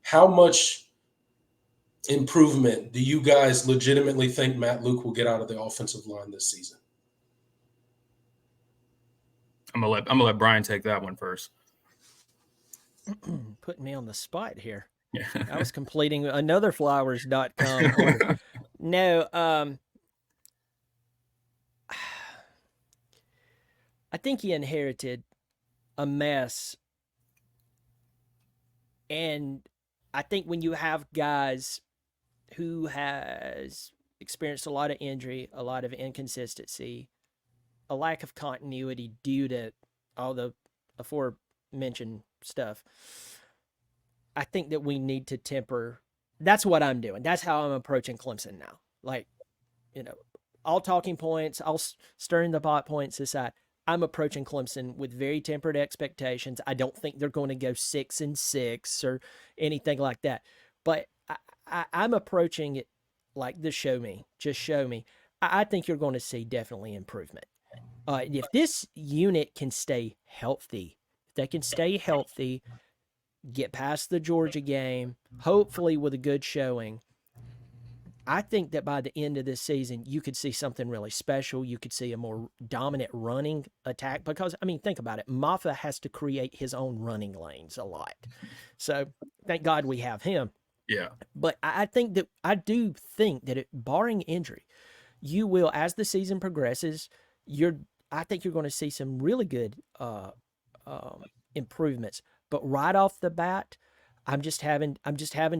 how much improvement do you guys legitimately think Matt Luke will get out of the offensive line this season? I'm gonna let Brian take that one first. Putting me on the spot here. Yeah. I was completing another flowers.com order. No, I think he inherited a mess. And I think when you have guys who has experienced a lot of injury, a lot of inconsistency, a lack of continuity due to all the aforementioned stuff, I think that we need to temper. That's what I'm doing. That's how I'm approaching Clemson now. Like, all talking points, all stirring the pot points aside, I'm approaching Clemson with very tempered expectations. I don't think they're going to go 6-6 or anything like that. But I'm approaching it like the show me, just show me. I think you're going to see definitely improvement. If this unit can stay healthy, if they can stay healthy, get past the Georgia game, hopefully with a good showing, I think that by the end of this season, you could see something really special. You could see a more dominant running attack because, think about it. Maffa has to create his own running lanes a lot. So thank God we have him. Yeah. But I do think that barring injury, you will, as the season progresses, I think you're going to see some really good improvements. But right off the bat, I'm just having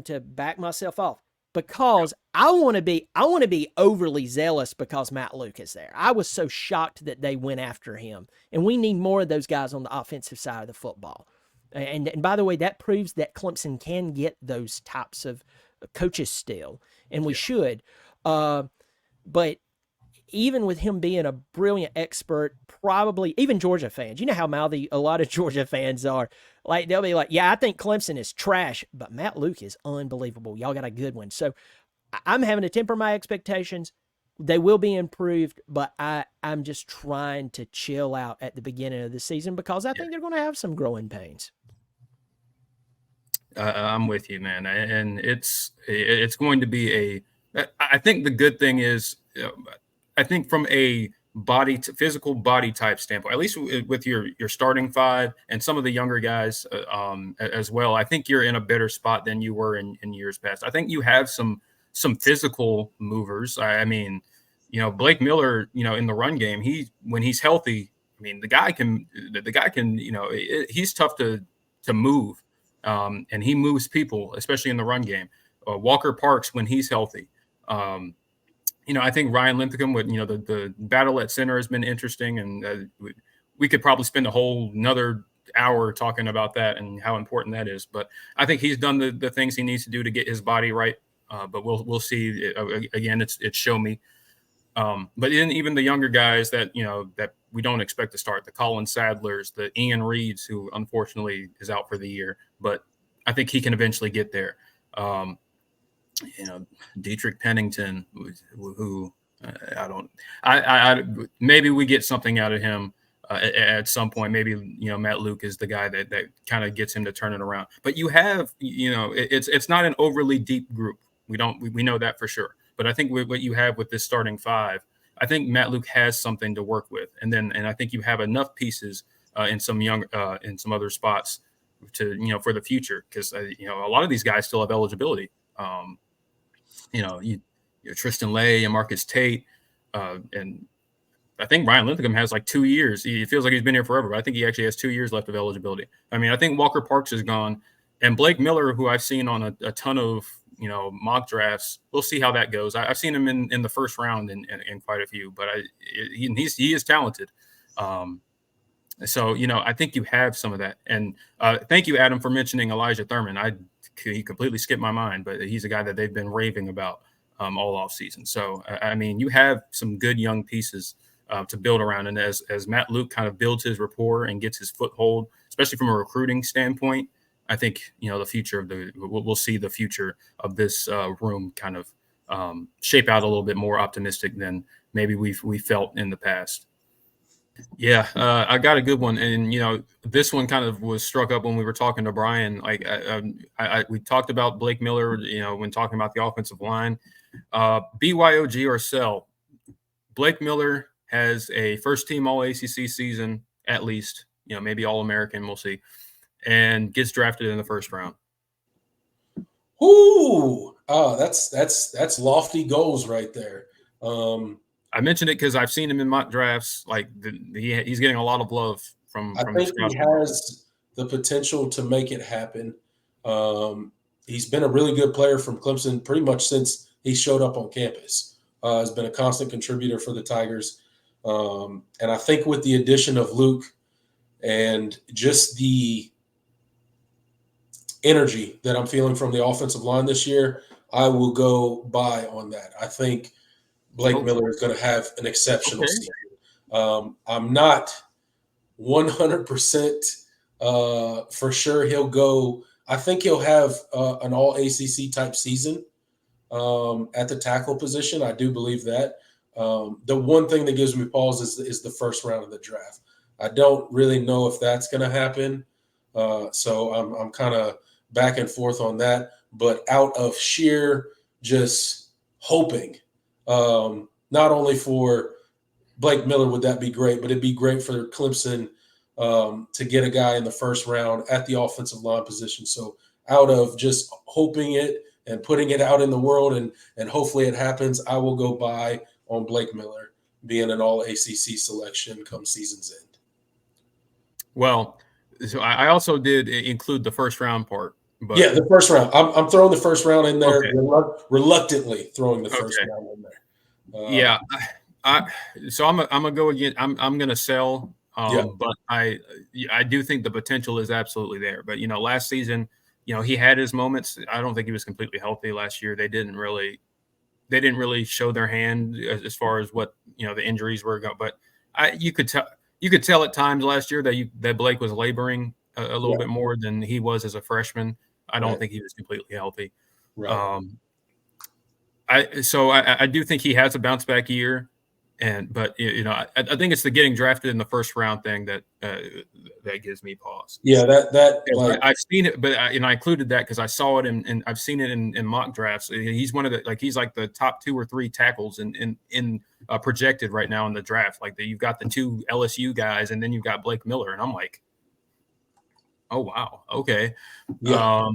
to back myself off. Because I want to be overly zealous because Matt Luke is there. I was so shocked that they went after him, and we need more of those guys on the offensive side of the football. And by the way, that proves that Clemson can get those types of coaches still, and we should. But even with him being a brilliant expert, probably even Georgia fans, you know how mouthy a lot of Georgia fans are. Like, they'll be like, yeah, I think Clemson is trash, but Matt Luke is unbelievable. Y'all got a good one. So I'm having to temper my expectations. They will be improved, but I'm just trying to chill out at the beginning of the season because I think they're going to have some growing pains. I'm with you, man. And it's going to be I think the good thing is, I think from a physical body type standpoint, at least with your starting five and some of the younger guys as well, I think you're in a better spot than you were in years past. I think you have some physical movers. I mean, Blake Miller, in the run game, when he's healthy, the guy can, he's tough to move. And he moves people, especially in the run game. Walker Parks, when he's healthy, I think Ryan Linthicum with, the battle at center has been interesting, and we could probably spend a whole another hour talking about that and how important that is. But I think he's done the things he needs to do to get his body right. But we'll see. Again, it's show me. But even the younger guys that that we don't expect to start, the Colin Sadlers, the Ian Reeds, who unfortunately is out for the year, but I think he can eventually get there. Dietrich Pennington, who maybe we get something out of him at some point. Maybe Matt Luke is the guy that kind of gets him to turn it around. But you have it's not an overly deep group. We know that for sure. But I think what you have with this starting five, I think Matt Luke has something to work with, and I think you have enough pieces in some other spots to for the future, because a lot of these guys still have eligibility. Tristan Lay and Marcus Tate, and I think Ryan Linthicum has like 2 years. He feels like he's been here forever, but I think he actually has 2 years left of eligibility. I think Walker Parks is gone, and Blake Miller, who I've seen on a ton of mock drafts. We'll see how that goes. I've seen him in the first round in quite a few, but he is talented. So I think you have some of that. And thank you, Adam, for mentioning Elijah Thurman. He completely skipped my mind, but he's a guy that they've been raving about all off season. So you have some good young pieces to build around. And as Matt Luke kind of builds his rapport and gets his foothold, especially from a recruiting standpoint, I think the future we'll see the future of this room kind of shape out a little bit more optimistic than maybe we felt in the past. Yeah, I got a good one, and this one kind of was struck up when we were talking to Brian. Like, we talked about Blake Miller, when talking about the offensive line. BYOG or sell. Blake Miller has a first-team All ACC season, at least. Maybe All American. We'll see, and gets drafted in the first round. Ooh, that's lofty goals right there. I mentioned it because I've seen him in mock drafts. Like he's getting a lot of love from I his think he has the potential to make it happen. He's been a really good player from Clemson pretty much since he showed up on campus. Has been a constant contributor for the Tigers. And I think with the addition of Luke and just the energy that I'm feeling from the offensive line this year, I will go buy on that. I think Blake Miller is going to have an exceptional season. I'm not 100% for sure he'll go. I think he'll have an all ACC type season at the tackle position. I do believe that. The one thing that gives me pause is the first round of the draft. I don't really know if that's going to happen. So I'm kind of back and forth on that. But out of sheer just hoping, not only for Blake Miller would that be great, but it'd be great for Clemson to get a guy in the first round at the offensive line position. So out of just hoping it and putting it out in the world and hopefully it happens, I will go buy on Blake Miller being an all ACC selection come season's end. Well, so I also did include the first round part. But yeah, the first round. I'm throwing the first round in there, okay. Reluctantly throwing the first round in there. Yeah, so I'm gonna go again. I'm gonna sell. But I do think the potential is absolutely there. But last season, he had his moments. I don't think he was completely healthy last year. They didn't really show their hand as far as what the injuries were. But you could tell at times last year that Blake was laboring a little bit more than he was as a freshman. I don't think he was completely healthy. Right. I do think he has a bounce back year, but I think it's the getting drafted in the first round thing that gives me pause. Yeah, that I've seen it, but I included that because I saw it and I've seen it in mock drafts. He's one of he's like the top 2 or 3 tackles in projected right now in the draft. Like you've got the 2 LSU guys, and then you've got Blake Miller, and I'm like, oh wow, okay, yeah.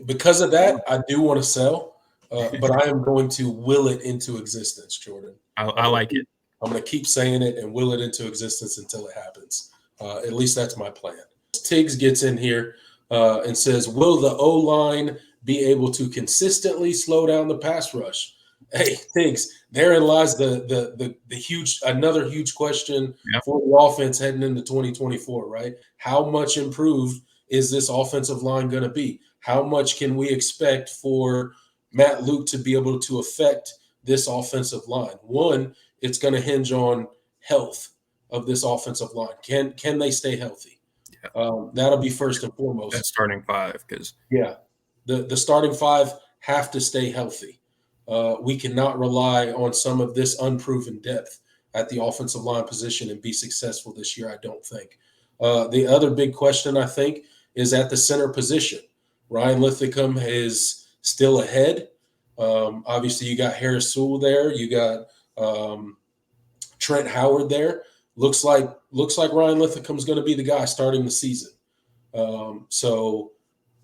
Because of that, I do want to sell, but I am going to will it into existence, Jordan. I like it. I'm going to keep saying it and will it into existence until it happens. At least that's my plan. Tiggs gets in here and says, will the O-line be able to consistently slow down the pass rush? Hey, Tiggs, therein lies the another huge question for the offense heading into 2024, right? How much improved is this offensive line going to be? How much can we expect for Matt Luke to be able to affect this offensive line? One, it's going to hinge on health of this offensive line. Can they stay healthy? That'll be first and foremost. That starting 5, because the starting 5 have to stay healthy. We cannot rely on some of this unproven depth at the offensive line position and be successful this year, I don't think. The other big question, I think, is at the center position. Ryan Lithicum is still ahead. Obviously, you got Harris Sewell there. You got Trent Howard there. Looks like Ryan Lithicum's going to be the guy starting the season. So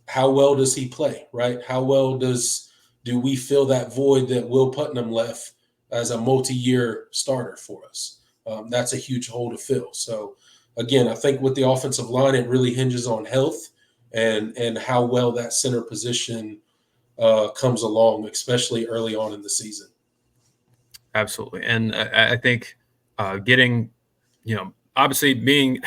how well does he play, right? How well do we fill that void that Will Putnam left as a multi-year starter for us? That's a huge hole to fill. So, again, I think with the offensive line, it really hinges on health and how well that center position comes along, especially early on in the season. Absolutely. And I think getting, obviously being,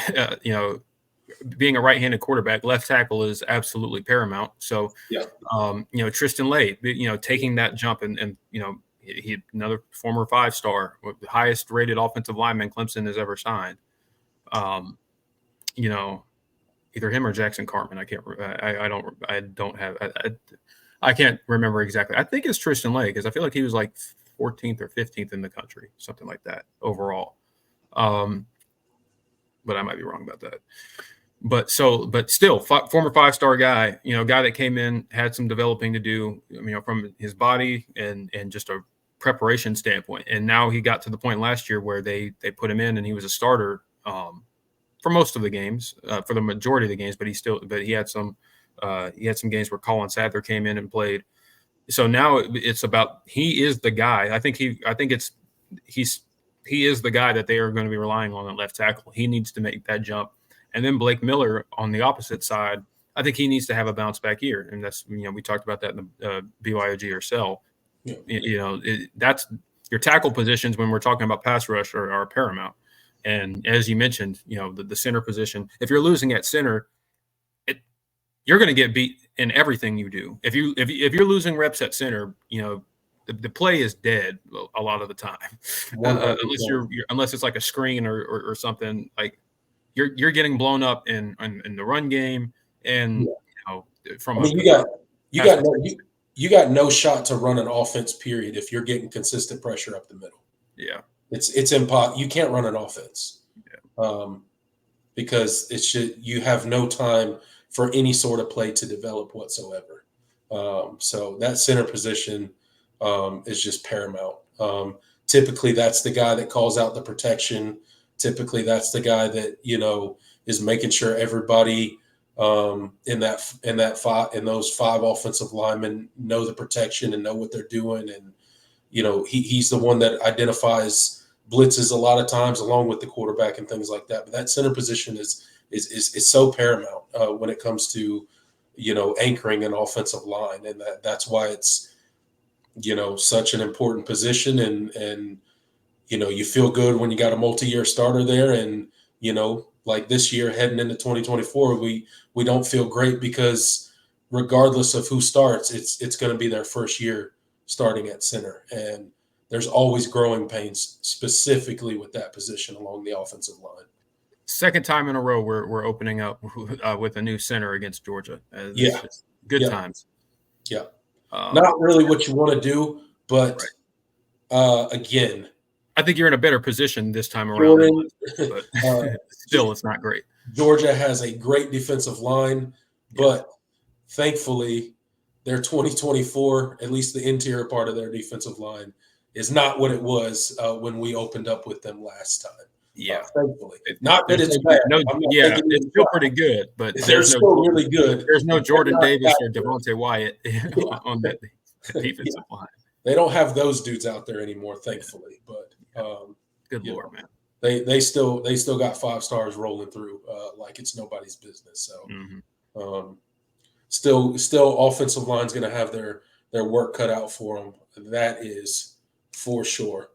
being a right-handed quarterback, left tackle is absolutely paramount. So, Tristan Lay, taking that jump and he another former 5-star, the highest rated offensive lineman Clemson has ever signed. Either him or Jackson Cartman. I can't. I don't have. I can't remember exactly. I think it's Tristan Lay because I feel like he was like 14th or 15th in the country, something like that overall. But I might be wrong about that. But still, former 5-star guy, guy that came in, had some developing to do, from his body and just a preparation standpoint. And now he got to the point last year where they put him in and he was a starter for most of the games, for the majority of the games. But he had some games where Colin Sadler came in and played. So now it's about, he is the guy. He is the guy that they are going to be relying on at left tackle. He needs to make that jump. And then Blake Miller on the opposite side, I think he needs to have a bounce back year. And that's, we talked about that in the BYOG or cell. Yeah. That's your tackle positions when we're talking about pass rush are paramount. And as you mentioned, the center position, if you're losing at center, you're going to get beat in everything you do. If you're losing reps at center, the play is dead a lot of the time, unless it's like a screen or something. Like you're getting blown up in the run game, and you got no shot to run an offense, period, if you're getting consistent pressure up the middle. Yeah, it's impossible. You can't run an offense, because you have no time for any sort of play to develop whatsoever. So that center position is just paramount. Typically, that's the guy that calls out the protection. Typically, that's the guy that is making sure everybody in those 5 offensive linemen know the protection and know what they're doing. And he's the one that identifies blitzes a lot of times, along with the quarterback and things like that. But that center position is so paramount when it comes to anchoring an offensive line, and that's why it's such an important position. And you feel good when you got a multi-year starter there. And like this year heading into 2024, we don't feel great because regardless of who starts, it's going to be their first year starting at center, and there's always growing pains specifically with that position along the offensive line. Second time in a row we're opening up with a new center against Georgia. Good times. Yeah. Not really what you want to do, but again, I think you're in a better position this time around. But still, it's not great. Georgia has a great defensive line, but thankfully their 2024, at least the interior part of their defensive line, is not what it was when we opened up with them last time. Yeah, thankfully, not that it's bad. It's still pretty good, but they're still really good. There's no Jordan Davis or Devontae Wyatt on that defensive line. They don't have those dudes out there anymore, thankfully. But good Lord, man, they still got 5 stars rolling through like it's nobody's business. So still, offensive line's going to have their work cut out for them. That is for sure.